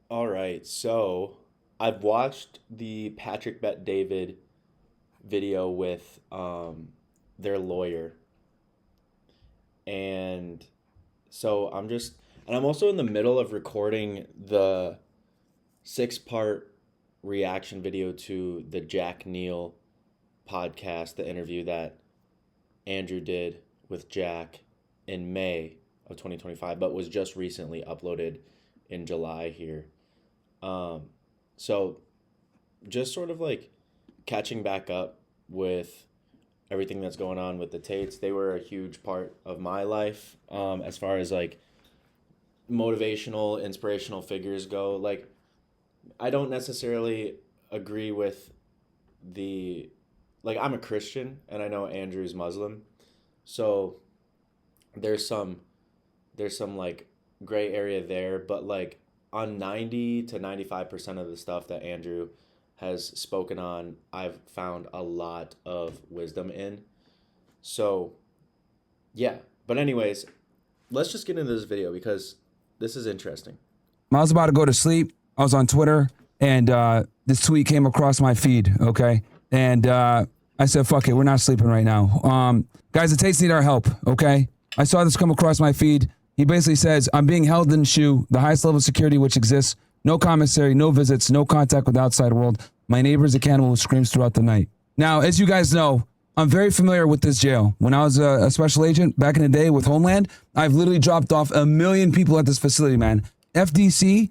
All right, so I've watched the Patrick Bet David video with their lawyer, and and I'm also in the middle of recording the 6-part reaction video to the Jack Neal podcast, the interview that Andrew did with Jack in May of 2025, but was just recently uploaded in July here. Um, so just sort of like catching back up with everything that's going on with the Tates. They were a huge part of my life, as far as like motivational, inspirational figures go. Like, I don't necessarily agree with the, like, I'm a Christian and I know Andrew's Muslim. So there's some like gray area there, but like on 90 to 95% of the stuff that Andrew has spoken on, I've found a lot of wisdom in. So, yeah. But anyways, let's just get into this video because this is interesting. I was about to go to sleep. I was on Twitter and this tweet came across my feed, okay? And I said, fuck it, we're not sleeping right now. Guys, the Tates need our help, okay? I saw this come across my feed. He basically says, I'm being held in SHU, the highest level of security which exists. No commissary, no visits, no contact with the outside world. My neighbor is a cannibal who screams throughout the night. Now, as you guys know, I'm very familiar with this jail. When I was a special agent back in the day with Homeland, I've literally dropped off 1 million people at this facility, man. FDC,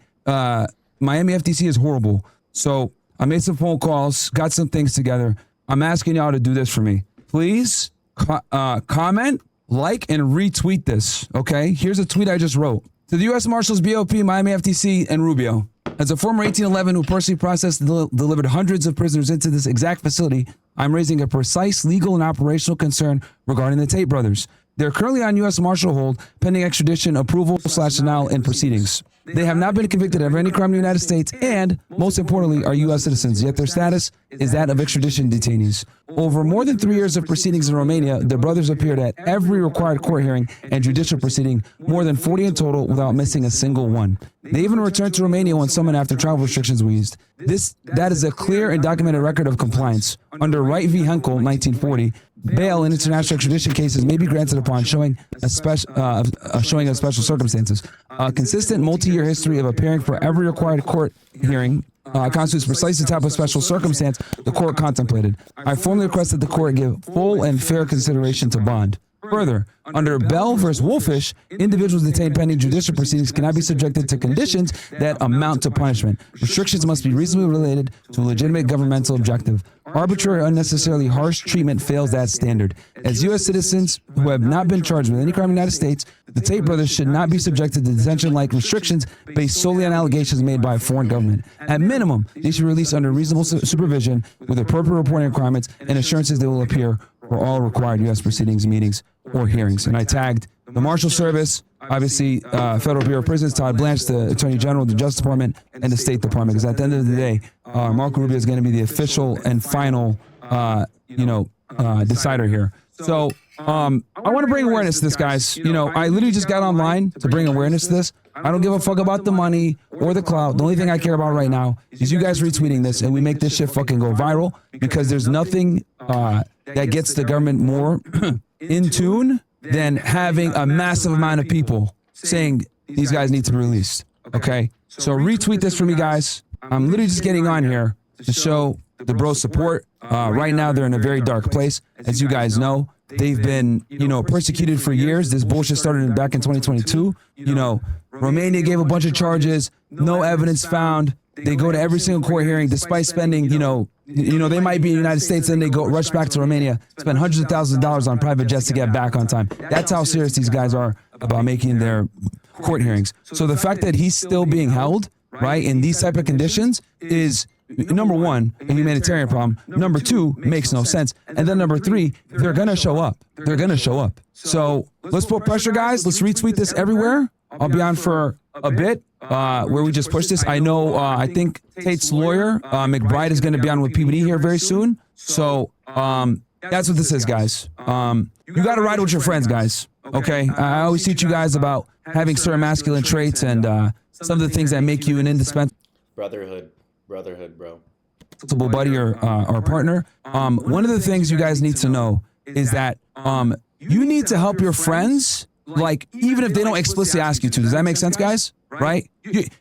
Miami FDC is horrible. So I made some phone calls, got some things together. I'm asking y'all to do this for me. Please comment, like, and retweet this, okay? Here's a tweet I just wrote. To the U.S. Marshals, BOP, Miami FTC, and Rubio. As a former 1811 who personally processed and delivered hundreds of prisoners into this exact facility, I'm raising a precise legal and operational concern regarding the Tate brothers. They're currently on U.S. Marshal hold, pending extradition approval/denial in proceedings. They have not been convicted of any crime in the United States and, most importantly, are U.S. citizens, yet their status is that of extradition detainees. Over more than 3 years of proceedings in Romania, the brothers appeared at every required court hearing and judicial proceeding, more than 40 in total, without missing a single one. They even returned to Romania when summoned after travel restrictions were eased. That is a clear and documented record of compliance. Under Wright v. Henkel, 1940, bail in international extradition cases may be granted upon showing of special circumstances. A consistent multi-year history of appearing for every required court hearing constitutes precisely the type of special circumstance the court contemplated. I formally request that the court give full and fair consideration to bond. Further, under Bell v. Wolfish, individuals detained pending judicial proceedings cannot be subjected to conditions that amount to punishment. Restrictions must be reasonably related to a legitimate governmental objective. Arbitrary or unnecessarily harsh treatment fails that standard. As U.S. citizens who have not been charged with any crime in the United States, the Tate brothers should not be subjected to detention-like restrictions based solely on allegations made by a foreign government. At minimum, they should be released under reasonable supervision with appropriate reporting requirements and assurances they will appear for all required U.S. proceedings, meetings, or hearings. And I tagged the Marshal Service, obviously Federal Bureau of Prisons, Todd Blanche, the Attorney General, the Justice Department, and the State Department. Because at the end of the day, Marco Rubio is going to be the official and final, decider here. So I want to bring awareness to this, guys. You know, I literally just got online to bring awareness to this. I don't give a fuck about the money or the clout. The only thing I care about right now is you guys retweeting this and we make this shit fucking go viral, because there's nothing that gets the government more in tune than having a massive amount of people saying these guys need to be released. Okay? So retweet this for me, guys. I'm literally just getting on here to show the bros support. Right now, they're in a very dark place. As you guys know, they've been, persecuted for years. This bullshit started back in 2022. Romania gave a bunch of charges, no evidence found. They go to every single court hearing despite spending, they might be in the United States and they go rush back to Romania, spend hundreds of thousands of dollars on private jets to get back on time. That's how serious these guys are about making their court hearings. So the fact that he's still being held, right, in these type of conditions is, number one, a humanitarian problem. Number two, makes no sense. And then number three, they're going to show up. They're going to show up. So let's put pressure, guys. Let's retweet this everywhere. I'll be on for a bit where we just push this. I know, I think Tate's lawyer, McBride, is going to be on with PBD here very soon. So that's what this is, guys. You got to ride with your friends, guys. Okay? I always teach you guys about having certain masculine traits and some of the things that make you an indispensable Brotherhood, bro. buddy or partner. One of the things you guys need to know is that you need to help your friends, like, even if they don't explicitly ask you to. Does that make sense, guys? Right?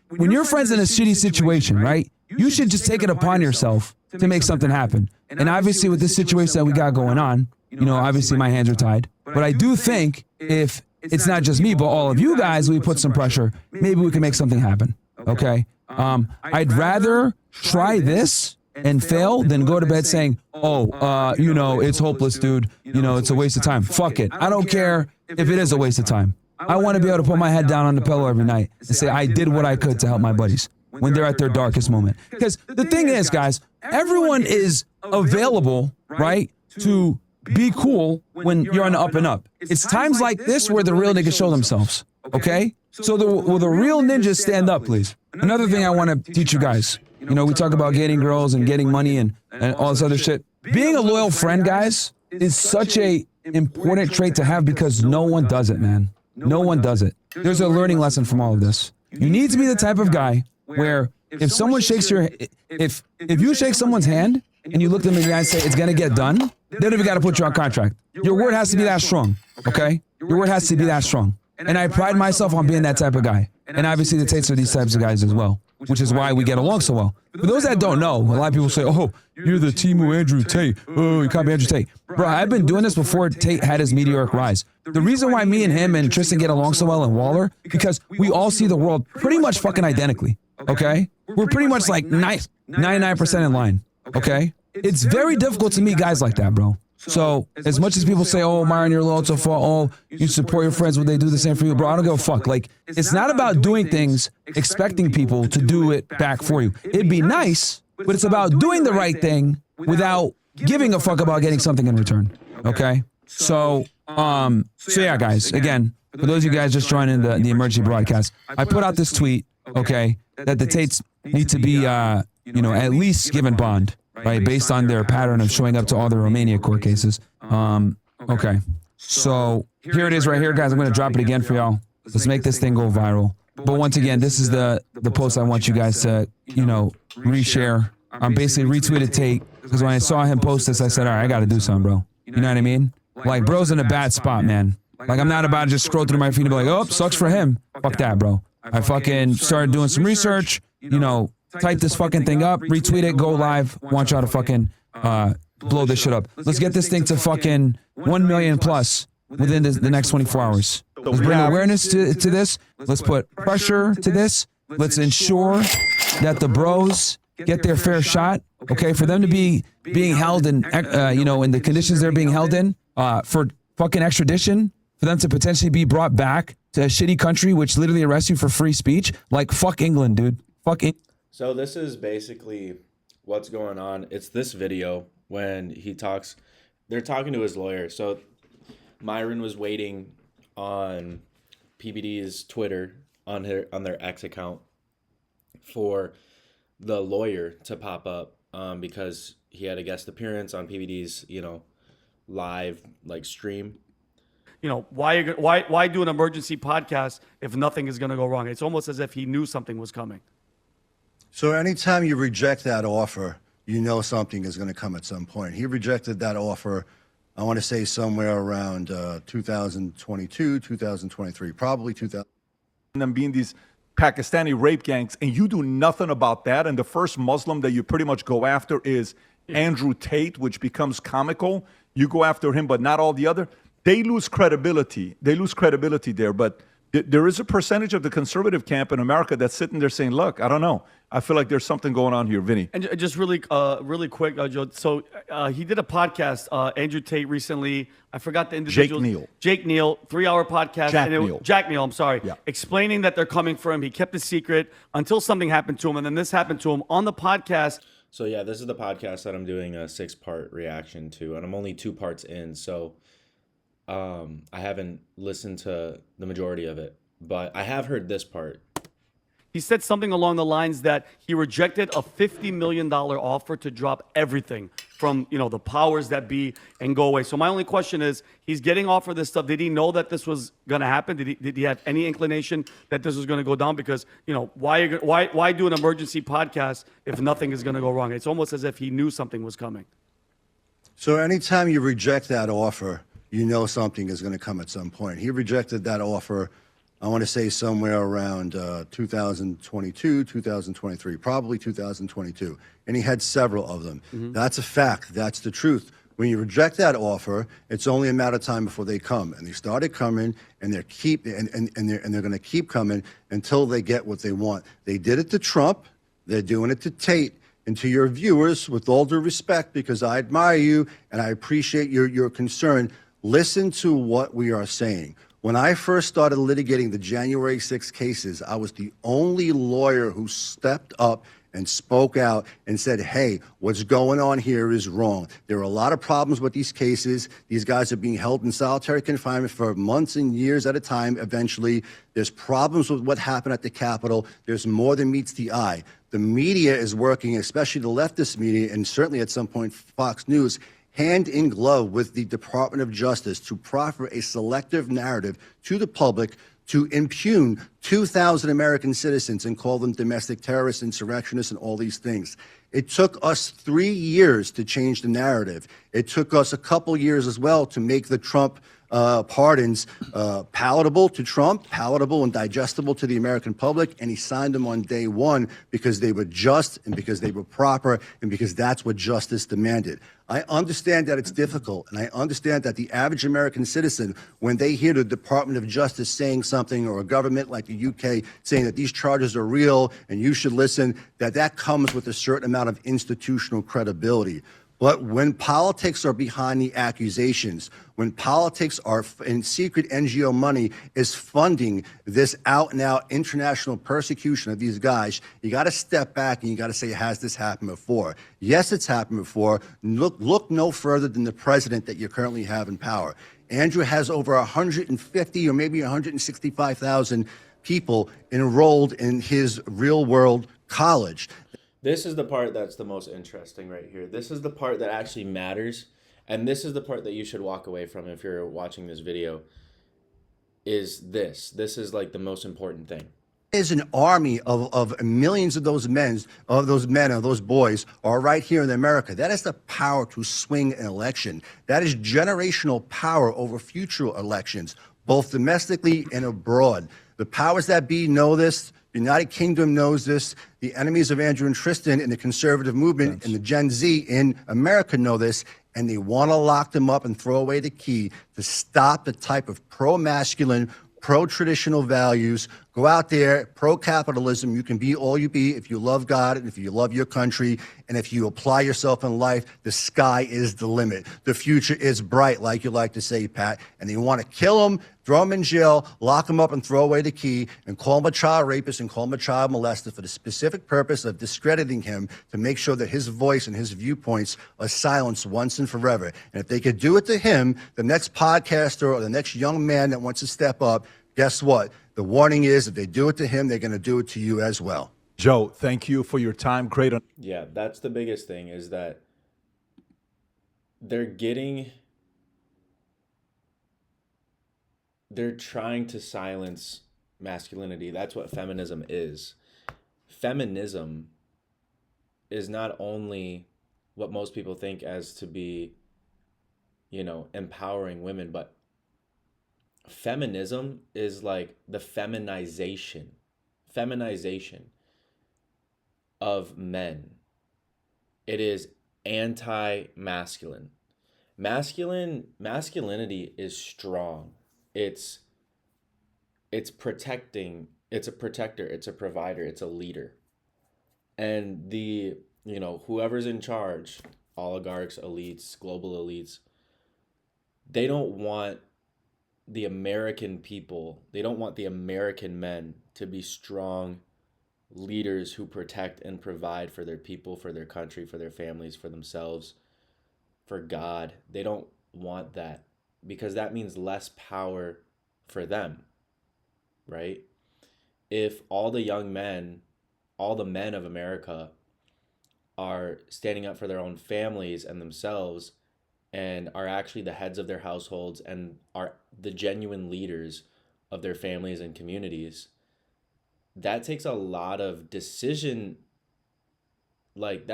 When your friend's in a shitty situation, right, you should just take it upon yourself to make something happen. And obviously with this situation that we got going on, obviously my hands are tied. But I do think if it's not just me, but all of you guys, we put some pressure, maybe we can make something happen. Okay? I'd rather try this and fail than go to bed saying, it's hopeless, dude. It's a waste of time. Fuck it. I don't care if it is a waste of time. I want to be able to put my head down on the pillow every night and say I did what I could to help my buddies when they're at their darkest moment. Because the thing is, guys, everyone is available, right, to be cool when you're on the up and up. It's times like this where the real niggas show themselves, okay? So will the real ninjas stand up, please? Another thing I want to teach you guys, we talk about getting girls and getting money and all this other shit. Being a loyal friend, guys, is such a important trait to have because no one does it, man. No one does it. There's a learning lesson from all of this. You need to be the type of guy where if someone shakes if you shake someone's hand and you look them in the eye and say it's gonna get done, they don't even gotta put you on contract. Your word has to be that strong, okay? Your word has to be that strong. And I pride myself on being that type of guy. And obviously the Tates are these types of guys as well, which is why we get along so well. For those that don't know, a lot of people say, oh, you're the team of Andrew Tate. Oh, you copy Andrew Tate. Bro, I've been doing this before Tate had his meteoric rise. The reason why me and him and Tristan get along so well and Waller, because we all see the world pretty much fucking identically, okay? We're pretty much like 99% in line, okay? It's very difficult to meet guys like that, bro. So as much as people say, oh, Myron, you're loyal to fault, oh, you support your friends when they do the same for you, bro, I don't give a fuck. Like, it's not about doing things, expecting people to do it back for you. It'd be nice, but it's about doing the right thing without giving a fuck about getting something in return, okay? So yeah, guys, again, for those of you guys just joining the emergency broadcast, I put out this tweet, okay, that the Tates need to be, at least given bond. Right, based on their pattern of showing up to all the Romania court cases. Okay, so here it is right here, guys. I'm going to drop it again for y'all. Let's make this thing go viral. But once again, this is the post I want you guys to, reshare. I'm basically retweeted Tate because when I saw him post this, I said, all right, I got to do something, bro. You know what I mean? Like, bro's in a bad spot, man. Like, I'm not about to just scroll through my feed and be like, oh, sucks for him. Fuck that, bro. I fucking started doing some research, type this fucking thing up, retweet it, go live, want y'all to fucking blow this shit up. Let's get this thing to fucking 1 million plus within the next 24 hours. Let's bring awareness to this. Let's put pressure to this. Let's ensure that the bros get their fair shot, okay? For them to be being held in, in the conditions they're being held in, for fucking extradition, for them to potentially be brought back to a shitty country which literally arrests you for free speech. Like, fuck England, dude. Fuck England. So this is basically what's going on. It's this video when they're talking to his lawyer. So Myron was waiting on PBD's Twitter on their X account for the lawyer to pop up because he had a guest appearance on PBD's, live stream. Why do an emergency podcast if nothing is going to go wrong? It's almost as if he knew something was coming. So anytime you reject that offer, you know something is going to come at some point. He rejected that offer, I want to say somewhere around 2022, 2023, probably 2000. Them being these Pakistani rape gangs, and you do nothing about that. And the first Muslim that you pretty much go after is Andrew Tate, which becomes comical. You go after him, but not all the other. They lose credibility. They lose credibility there. But there is a percentage of the conservative camp in America that's sitting there saying, look, I don't know. I feel like there's something going on here, Vinny. And just really quick, Joe. So he did a podcast, Andrew Tate recently. I forgot the individual. Jake Neal, 3-hour podcast. Jack Neal, I'm sorry. Yeah. Explaining that they're coming for him. He kept it secret until something happened to him. And then this happened to him on the podcast. So yeah, this is the podcast that I'm doing a 6-part reaction to. And I'm only 2 parts in. So I haven't listened to the majority of it. But I have heard this part. He said something along the lines that he rejected a $50 million offer to drop everything from, the powers that be and go away. So my only question is, he's getting offered this stuff. Did he know that this was going to happen? Did he have any inclination that this was going to go down? Because, why do an emergency podcast if nothing is going to go wrong? It's almost as if he knew something was coming. So anytime you reject that offer, you know something is going to come at some point. He rejected that offer, I want to say somewhere around 2022, 2023, probably 2022. And he had several of them. Mm-hmm. That's a fact. That's the truth. When you reject that offer, it's only a matter of time before they come. And they started coming, and they're going to keep coming until they get what they want. They did it to Trump. They're doing it to Tate. And to your viewers, with all due respect, because I admire you and I appreciate your concern, listen to what we are saying. When I first started litigating the January 6 cases, I was the only lawyer who stepped up and spoke out and said, hey, what's going on here is wrong. There are a lot of problems with these cases. These guys are being held in solitary confinement for months and years at a time. Eventually, there's problems with what happened at the Capitol. There's more than meets the eye. The media is working, especially the leftist media, and certainly at some point Fox News, hand in glove with the Department of Justice to proffer a selective narrative to the public to impugn 2,000 American citizens and call them domestic terrorists, insurrectionists, and all these things. It took us 3 years to change the narrative. It took us a couple years as well to make the Trump pardons palatable to Trump, palatable and digestible to the American public, and he signed them on day one because they were just and because they were proper and because that's what justice demanded. I understand that it's difficult, and I understand that the average American citizen, when they hear the Department of Justice saying something, or a government like the UK saying that these charges are real and you should listen, that comes with a certain amount of institutional credibility. But when politics are behind the accusations, when politics are in secret NGO money is funding this out-and-out international persecution of these guys, you got to step back and you got to say, has this happened before? Yes, it's happened before. Look no further than the president that you currently have in power. Andrew has over 150 or maybe 165,000 people enrolled in his real-world college. This is the part that's the most interesting right here. This is the part that actually matters. And this is the part that you should walk away from if you're watching this video, is this. This is like the most important thing. There's an army of millions of those boys are right here in America. That is the power to swing an election. That is generational power over future elections, both domestically and abroad. The powers that be know this. The United Kingdom knows this. The enemies of Andrew and Tristan in the conservative movement and the Gen Z in America know this, and they want to lock them up and throw away the key to stop the type of pro-masculine, pro-traditional values. Go out there, pro-capitalism. You can be all you be if you love God and if you love your country and if you apply yourself in life. The sky is the limit. The future is bright, like you like to say, Pat. And they want to kill him, throw him in jail, lock him up and throw away the key, and call him a child rapist and call him a child molester for the specific purpose of discrediting him to make sure that his voice and his viewpoints are silenced once and forever. And if they could do it to him, the next podcaster or the next young man that wants to step up, guess what? The warning is, if they do it to him, they're going to do it to you as well. Joe, thank you for your time. Great. Yeah, that's the biggest thing, is that they're trying to silence masculinity. That's what feminism is. Feminism is not only what most people think as to be, empowering women, but feminism is like the feminization of men. It is anti-masculine. Masculinity is strong. It's protecting, it's a protector, it's a provider, it's a leader. And whoever's in charge, oligarchs, elites, global elites, they don't want the American people, they don't want the American men to be strong leaders who protect and provide for their people, for their country, for their families, for themselves, for God. They don't want that, because that means less power for them, right? if all the men of America are standing up for their own families and themselves and are actually the heads of their households and are the genuine leaders of their families and communities, that takes a lot of that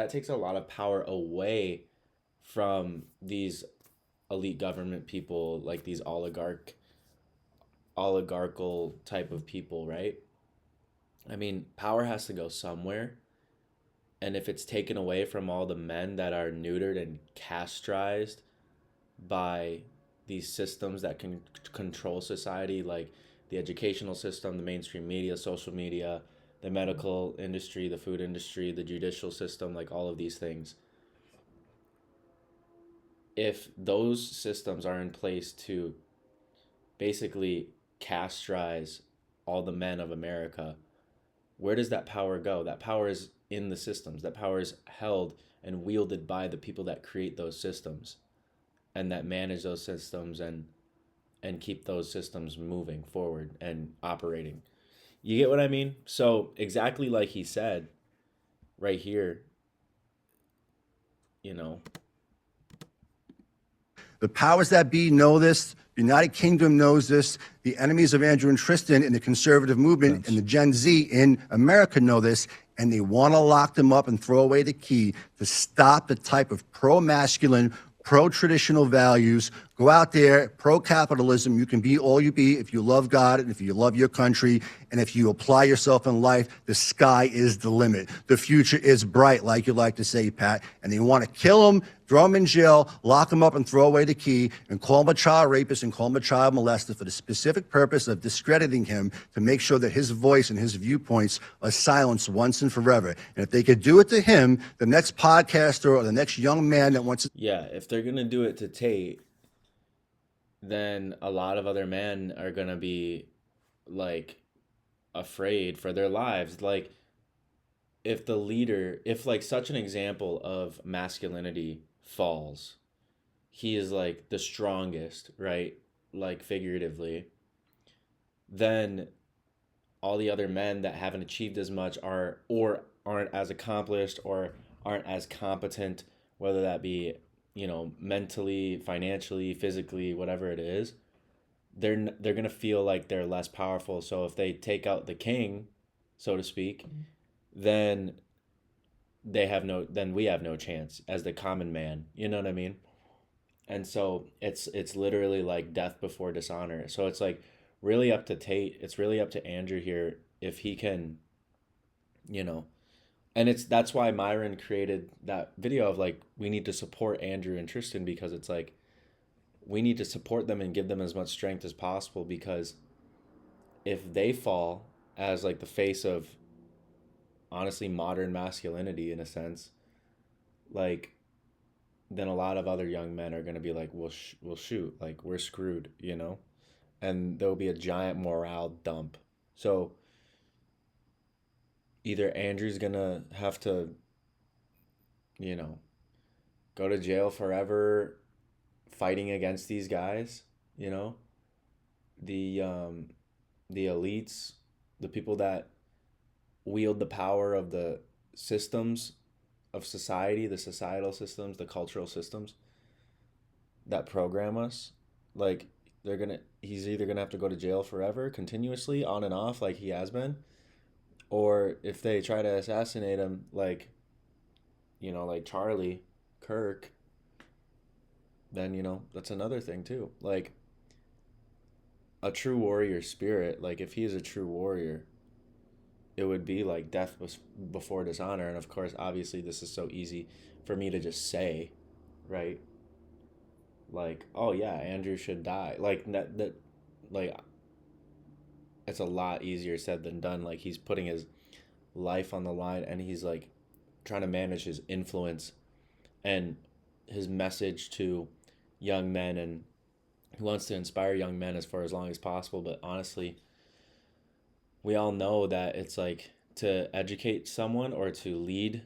takes a lot of power away from these elite government people, like these oligarchical type of people, right? I mean, power has to go somewhere. And if it's taken away from all the men that are neutered and castrized by these systems that can control society, like the educational system, the mainstream media, social media, the medical industry, the food industry, the judicial system, like all of these things. If those systems are in place to basically castrize all the men of America, where does that power go? That power is in the systems. That power is held and wielded by the people that create those systems and that manage those systems and keep those systems moving forward and operating. You get what I mean? So exactly like he said right here, you know. The powers that be know this. The United Kingdom knows this. The enemies of Andrew and Tristan in the conservative movement and the Gen Z in America know this. And they want to lock them up and throw away the key to stop the type of pro-masculine, pro-traditional values. Go out there, pro-capitalism. You can be all you be if you love God and if you love your country. And if you apply yourself in life, the sky is the limit. The future is bright, like you like to say, Pat. And they want to kill him, throw him in jail, lock him up and throw away the key, and call him a child rapist and call him a child molester for the specific purpose of discrediting him to make sure that his voice and his viewpoints are silenced once and forever. And if they could do it to him, the next podcaster or the next young man that wants to... Yeah, if they're going to do it to Tate, then a lot of other men are going to be, like, afraid for their lives. Like, if like such an example of masculinity falls, he is like the strongest, right? Like figuratively, then all the other men that haven't achieved as much aren't as accomplished or aren't as competent, whether that be, mentally, financially, physically, whatever it is, they're going to feel like they're less powerful. So if they take out the king, so to speak, then then we have no chance as the common man. You know what I mean? And so it's literally like death before dishonor. So it's like really up to Tate. It's really up to Andrew here if he can, and that's why Myron created that video of like, we need to support Andrew and Tristan, because it's like, we need to support them and give them as much strength as possible, because if they fall as like the face of honestly modern masculinity in a sense, like, then a lot of other young men are going to be like, we'll shoot, like we're screwed, and there'll be a giant morale dump. So either Andrew's going to have to, go to jail forever fighting against these guys, the elites, the people that wield the power of the systems of society, the societal systems, the cultural systems that program us. Like, he's either gonna have to go to jail forever, continuously, on and off, like he has been, or if they try to assassinate him, like, like Charlie Kirk, then, that's another thing too. Like, a true warrior spirit, like if he is a true warrior, it would be like death before dishonor. And of course, obviously, this is so easy for me to just say, right? Like, oh yeah, Andrew should die. Like that like, it's a lot easier said than done. Like, he's putting his life on the line, and he's like trying to manage his influence and his message to young men, and he wants to inspire young men for as long as possible. But honestly, we all know that it's like, to educate someone or to lead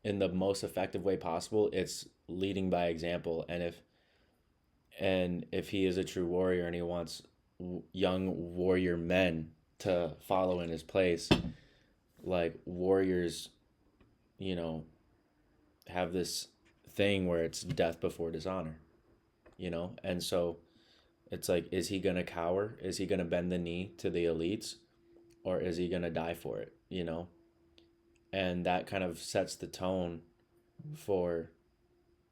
in the most effective way possible, it's leading by example. And if he is a true warrior and he wants young warrior men to follow in his place. Like warriors, you know, have this thing where it's death before dishonor, you know? And so it's like, is he going to cower? Is he going to bend the knee to the elites? Or is he going to die for it, you know? And that kind of sets the tone for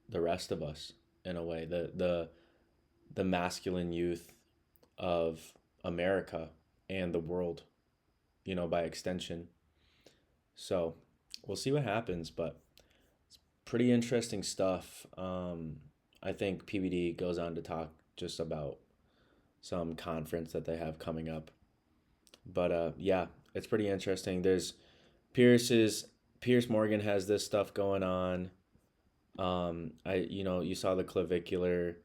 the rest of us in a way. The masculine youth of America and the world, you know, by extension. So we'll see what happens, but it's pretty interesting stuff. I think PBD goes on to talk just about some conference that they have coming up. But yeah, it's pretty interesting. There's Piers Morgan has this stuff going on. You saw the clavicular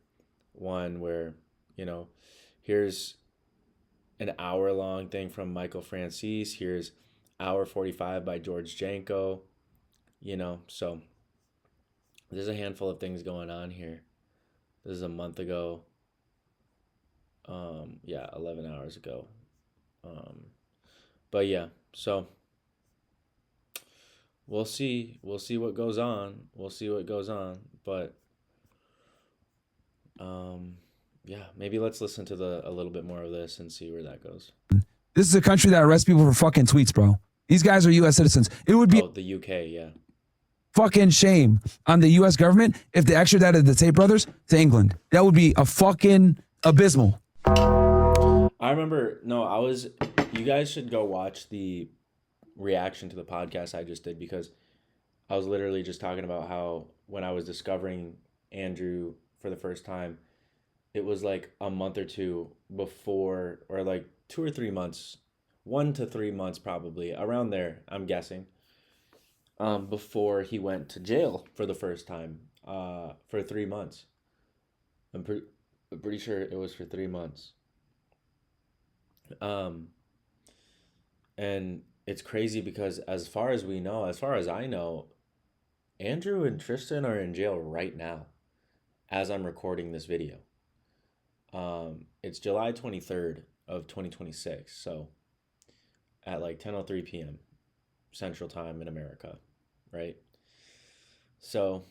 one where, you know, here's an hour-long thing from Michael Francis. Here's hour 45 by George Janko. You know, so there's a handful of things going on here. This is a month ago. 11 hours ago. But yeah, so we'll see what goes on. But yeah, maybe let's listen to a little bit more of this and see where that goes. This is a country that arrests people for fucking tweets, bro. These guys are U.S. citizens. It would be the UK, yeah. Fucking shame on the U.S. government if they extradited the Tate brothers to England. That would be a fucking abysmal. I remember, you guys should go watch the reaction to the podcast I just did, because I was literally just talking about how when I was discovering Andrew for the first time, it was like a month or two before, or like 2 or 3 months, 1 to 3 months probably, around there, I'm guessing, before he went to jail for the first time for 3 months. I'm pretty sure it was for 3 months. And it's crazy because as far as I know, Andrew and Tristan are in jail right now as I'm recording this video. It's July 23rd of 2026, so at like 10:03 p.m. Central Time in America, right? So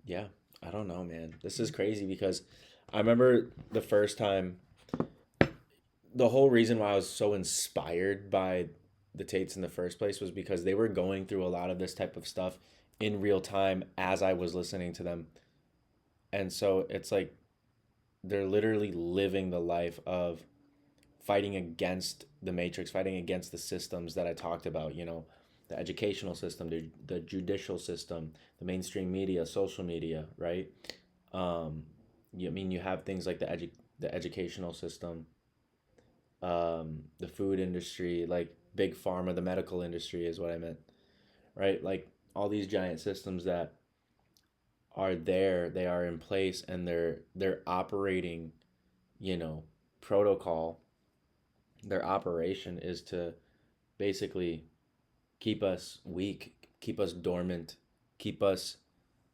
yeah, I don't know, man. This is crazy because I remember the first time, the whole reason why I was so inspired by the Tates in the first place was because they were going through a lot of this type of stuff in real time as I was listening to them. And so it's like they're literally living the life of fighting against the matrix, fighting against the systems that I talked about, you know, the educational system, the judicial system, the mainstream media, social media, right? You have things like the educational system, the food industry, like big pharma, the medical industry is what I meant, right? Like all these giant systems that are there, they are in place, and they're operating, you know, protocol. Their operation is to basically keep us weak, keep us dormant, keep us,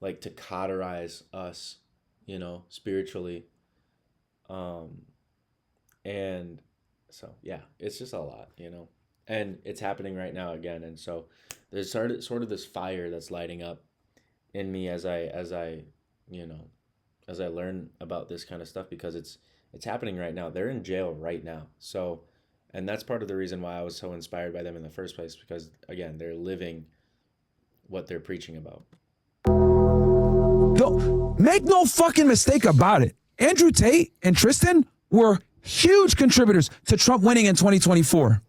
like, to cauterize us, you know, spiritually. And so, yeah, it's just a lot, you know, and it's happening right now again. And so there's sort of this fire that's lighting up in me as I learn about this kind of stuff, because it's happening right now. They're in jail right now. So, and that's part of the reason why I was so inspired by them in the first place, because again, they're living what they're preaching about. Make no fucking mistake about it. Andrew Tate and Tristan were huge contributors to Trump winning in 2024.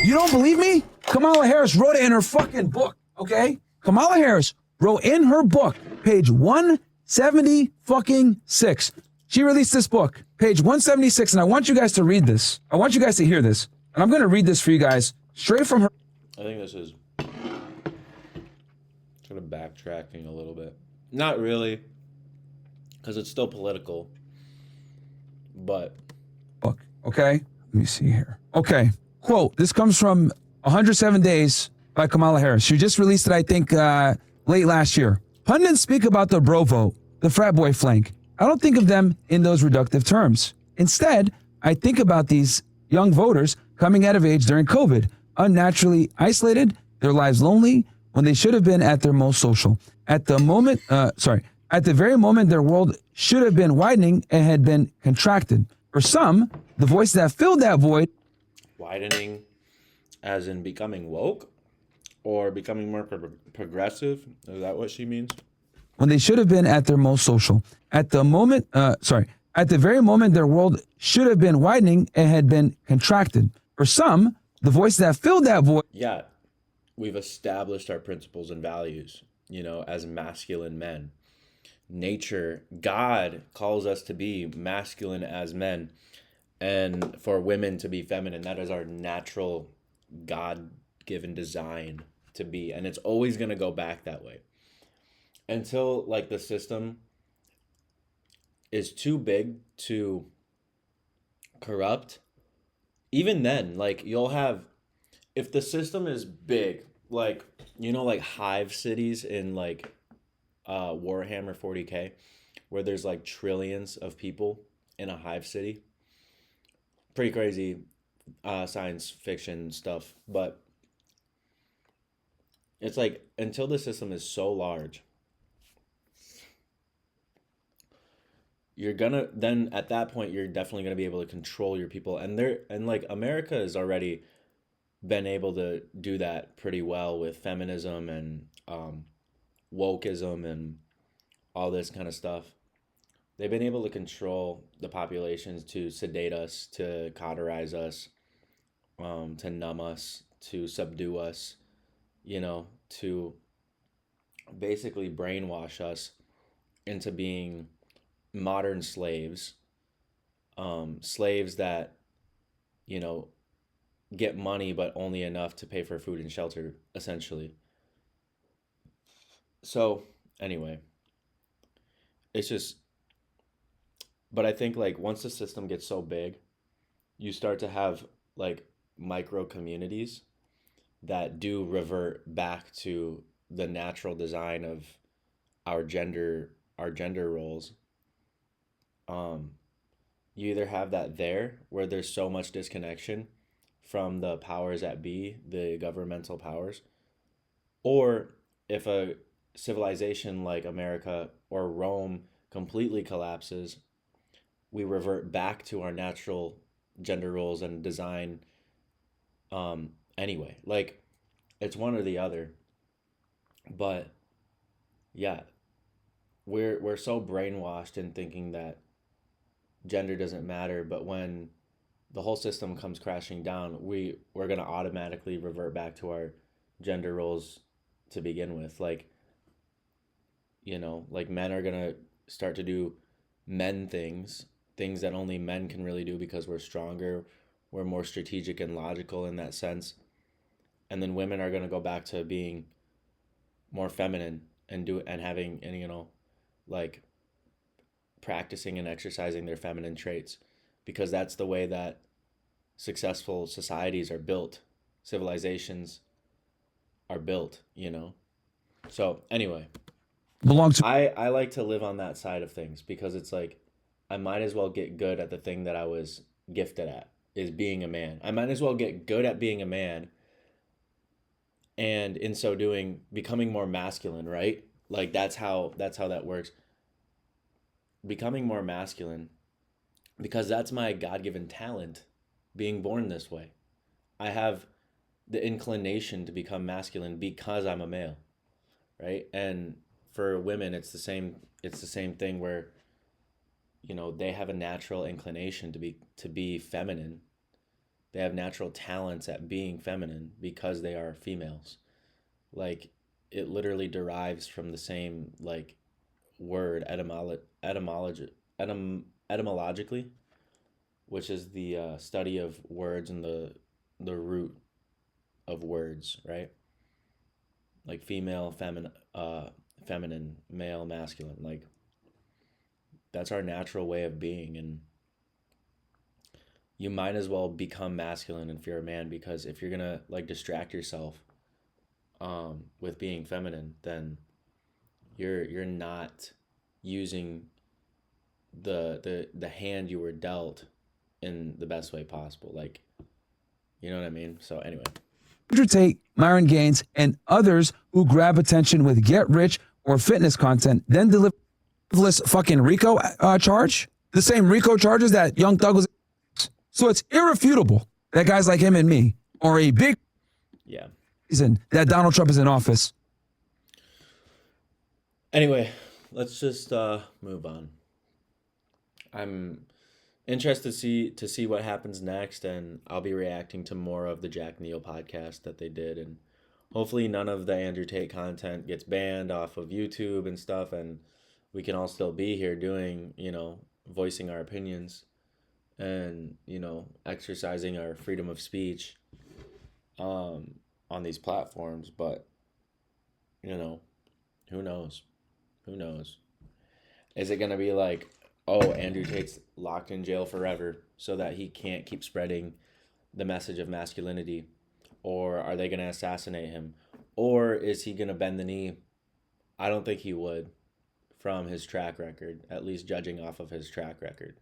You don't believe me? Kamala Harris wrote it in her fucking book, okay? Kamala Harris wrote in her book, page 176. She released this book, page 176, and I want you guys to read this. I want you guys to hear this. And I'm going to read this for you guys straight from her. I think this is sort of backtracking a little bit. Not really, because it's still political, but... Book, okay? Let me see here. Okay, quote, this comes from 107 Days by Kamala Harris. She just released it, I think, late last year. Pundits speak about the bro vote, the frat boy flank. I don't think of them in those reductive terms. Instead, I think about these young voters coming out of age during COVID, unnaturally isolated, their lives lonely, when they should have been at their most social. At the moment, at the very moment their world should have been widening and had been contracted. For some, the voice that filled that void. Widening as in becoming woke or becoming more progressive? Is that what she means? When they should have been at their most social. At the moment, at the very moment their world should have been widening and had been contracted. For some, the voice that filled that void. Yeah, we've established our principles and values, as masculine men. Nature, God calls us to be masculine as men, and for women to be feminine. That is our natural God-given design to be, and it's always going to go back that way until like the system is too big to corrupt. Even then, like you'll have, if the system is big, like like hive cities in like Warhammer 40K, where there's like trillions of people in a hive city. Pretty crazy science fiction stuff, but it's like until the system is so large, you're gonna, then at that point you're definitely gonna be able to control your people, and like America has already been able to do that pretty well with feminism and wokeism and all this kind of stuff. They've been able to control the populations, to sedate us, to cauterize us, to numb us, to subdue us, to basically brainwash us into being modern slaves, slaves that, get money, but only enough to pay for food and shelter, essentially. So, anyway, it's just, but I think like once the system gets so big, you start to have like micro communities that do revert back to the natural design of our gender roles. You either have that there where there's so much disconnection from the powers that be, the governmental powers, or if a civilization like America or Rome completely collapses, we revert back to our natural gender roles and design anyway. Like it's one or the other. But yeah, we're so brainwashed in thinking that gender doesn't matter, but when the whole system comes crashing down, we're going to automatically revert back to our gender roles to begin with. Like like men are going to start to do men things that only men can really do because we're stronger, we're more strategic and logical in that sense. And then women are going to go back to being more feminine and having, and like practicing and exercising their feminine traits, because that's the way that successful societies are built, civilizations are built. So anyway, I like to live on that side of things, because it's like I might as well get good at the thing that I was gifted at, is being a man. I might as well get good at being a man, and in so doing becoming more masculine, right? Like that's how that works. Becoming more masculine, because that's my God-given talent, being born this way. I have the inclination to become masculine because I'm a male, right? And for women it's the same thing, where they have a natural inclination to be feminine. They have natural talents at being feminine because they are females. Like it literally derives from the same like word, etymologically, which is the study of words and the root of words, right? Like female, feminine, male, masculine. Like that's our natural way of being, and you might as well become masculine if you're a man, because if you're gonna like distract yourself with being feminine, then you're not using the hand you were dealt in the best way possible. Like, you know what I mean? So anyway. Andrew Tate, Myron Gaines, and others who grab attention with get rich or fitness content, then deliver this fucking RICO charge, the same RICO charges that Young Thug was. So it's irrefutable that guys like him and me are a big reason that Donald Trump is in office. Anyway, let's just move on. I'm interested to see what happens next, and I'll be reacting to more of the Jack Neal podcast that they did, and hopefully none of the Andrew Tate content gets banned off of YouTube and stuff, and we can all still be here doing, voicing our opinions and, exercising our freedom of speech on these platforms. But, who knows? Who knows? Is it going to be like, oh, Andrew Tate's locked in jail forever so that he can't keep spreading the message of masculinity? Or are they going to assassinate him? Or is he going to bend the knee? I don't think he would, from his track record, at least judging off of his track record.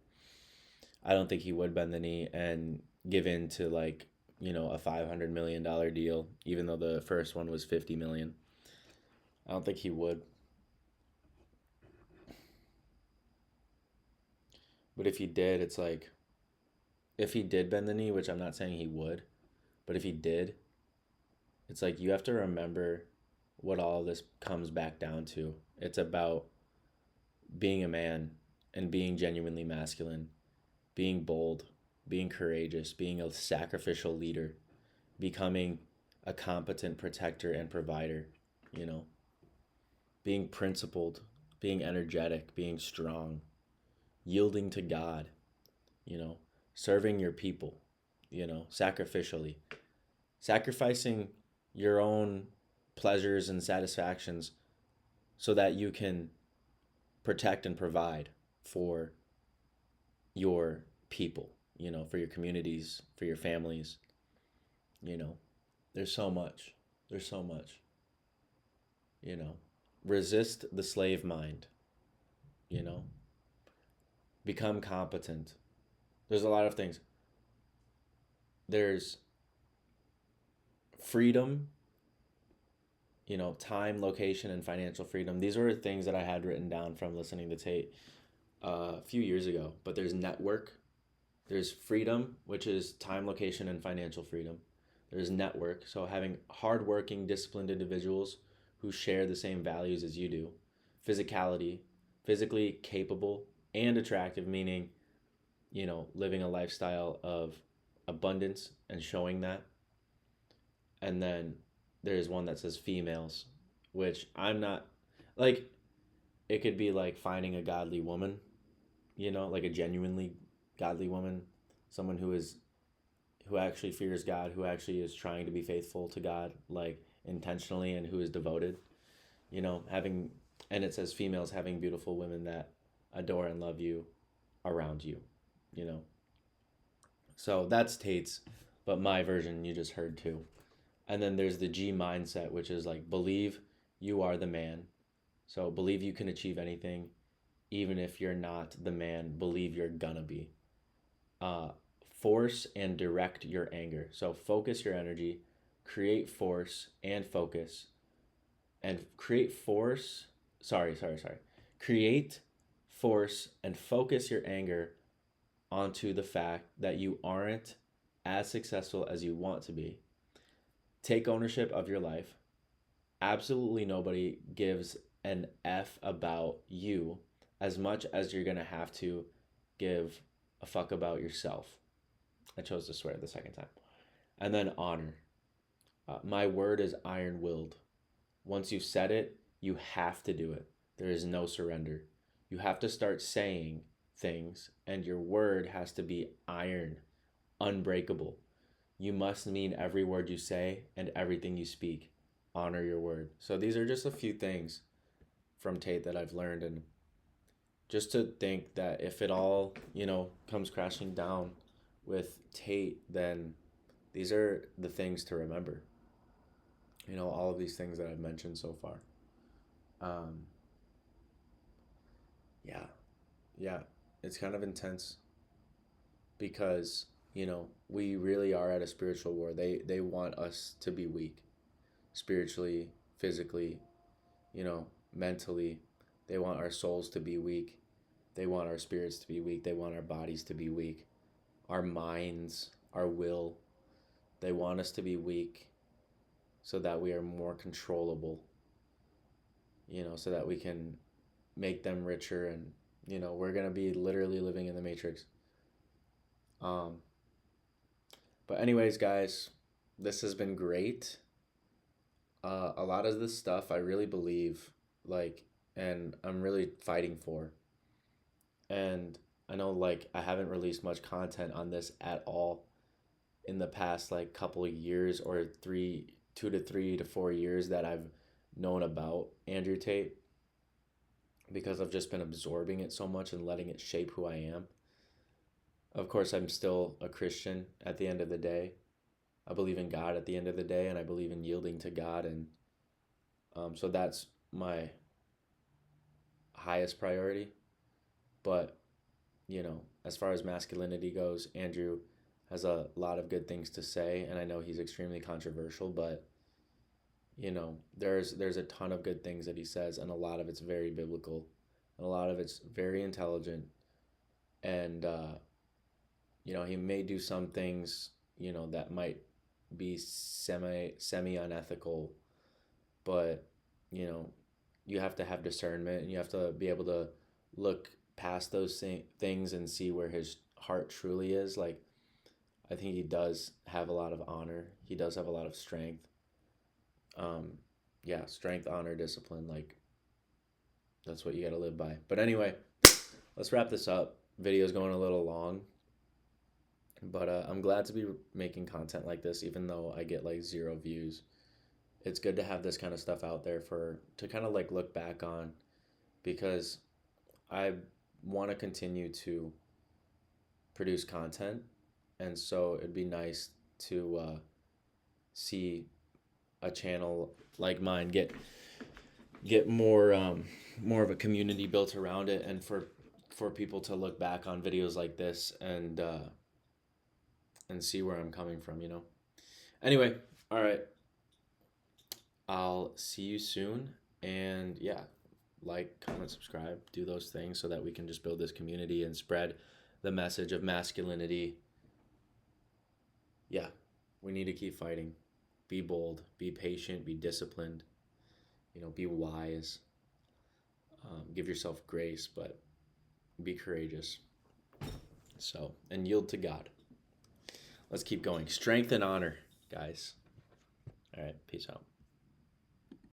I don't think he would bend the knee and give in to a $500 million deal, even though the first one was $50 million. I don't think he would. But if he did, it's like, if he did bend the knee, which I'm not saying he would, but if he did, it's like you have to remember what all this comes back down to. It's about being a man and being genuinely masculine, being bold, being courageous, being a sacrificial leader, becoming a competent protector and provider, being principled, being energetic, being strong, yielding to God, serving your people, sacrificially, sacrificing your own pleasures and satisfactions so that you can protect and provide for your people, for your communities, for your families. There's so much. Resist the slave mind, become competent. There's a lot of things. There's freedom, time, location, and financial freedom. These were things that I had written down from listening to Tate a few years ago. But there's network. There's freedom, which is time, location, and financial freedom. There's network, so having hardworking, disciplined individuals who share the same values as you do. Physicality, physically capable and attractive, meaning, living a lifestyle of abundance and showing that. And then there's one that says females, which I'm not, it could be like finding a godly woman, like a genuinely godly woman, someone who actually fears God, who actually is trying to be faithful to God, intentionally, and who is devoted, and it says females having beautiful women that adore and love you around you, So that's Tate's, but my version you just heard too. And then there's the G mindset, which is believe you are the man. So believe you can achieve anything, even if you're not the man, believe you're gonna be. Force and direct your anger. So focus your energy, create force and focus, and create force and focus your anger onto the fact that you aren't as successful as you want to be. Take ownership of your life. Absolutely nobody gives an F about you as much as you're going to have to give a fuck about yourself. I chose to swear the second time. And then honor. My word is iron-willed. Once you've said it, you have to do it. There is no surrender. You have to start saying things, and your word has to be iron, unbreakable. You must mean every word you say and everything you speak. Honor your word. So these are just a few things from Tate that I've learned, and just to think that if it all, comes crashing down with Tate, then these are the things to remember. All of these things that I've mentioned so far. Yeah. it's kind of intense because, you know, we really are at a spiritual war. They want us to be weak spiritually, physically, you know, mentally. They want our souls to be weak. They want our spirits to be weak. They want our bodies to be weak. Our minds, our will. They want us to be weak so that we are more controllable, you know, so that we can make them richer. And, you know, we're going to be literally living in the Matrix. But anyways, guys, this has been great. A lot of this stuff I really believe, like, and I'm really fighting for. And I know, like, I haven't released much content on this at all in the past, like, couple of years, or 2 to 3 to 4 years that I've known about Andrew Tate, because I've just been absorbing it so much and letting it shape who I am. Of course, I'm still a Christian at the end of the day. I believe in God at the end of the day, and I believe in yielding to God. And so that's my highest priority. But, you know, as far as masculinity goes, Andrew has a lot of good things to say, and I know he's extremely controversial, but, you know, there's a ton of good things that he says, and a lot of it's very biblical, and a lot of it's very intelligent. And you know, he may do some things, you know, that might be semi unethical, but, you know, you have to have discernment, and you have to be able to look past those things and see where his heart truly is. Like, I think he does have a lot of honor. He does have a lot of strength. Yeah, strength, honor, discipline, like, that's what you got to live by. But anyway, let's wrap this up. Video's going a little long. But I'm glad to be making content like this, even though I get like 0 views. It's good to have this kind of stuff out there to kind of like look back on, because I want to continue to produce content. And so it'd be nice to see a channel like mine get more of a community built around it, and for people to look back on videos like this and see where I'm coming from, you know. Anyway, all right. I'll see you soon. And yeah, like, comment, subscribe, do those things so that we can just build this community and spread the message of masculinity. Yeah, we need to keep fighting. Be bold, be patient, be disciplined, you know, be wise. Give yourself grace, but be courageous. So, and yield to God. Let's keep going. Strength and honor, guys. All right, peace out.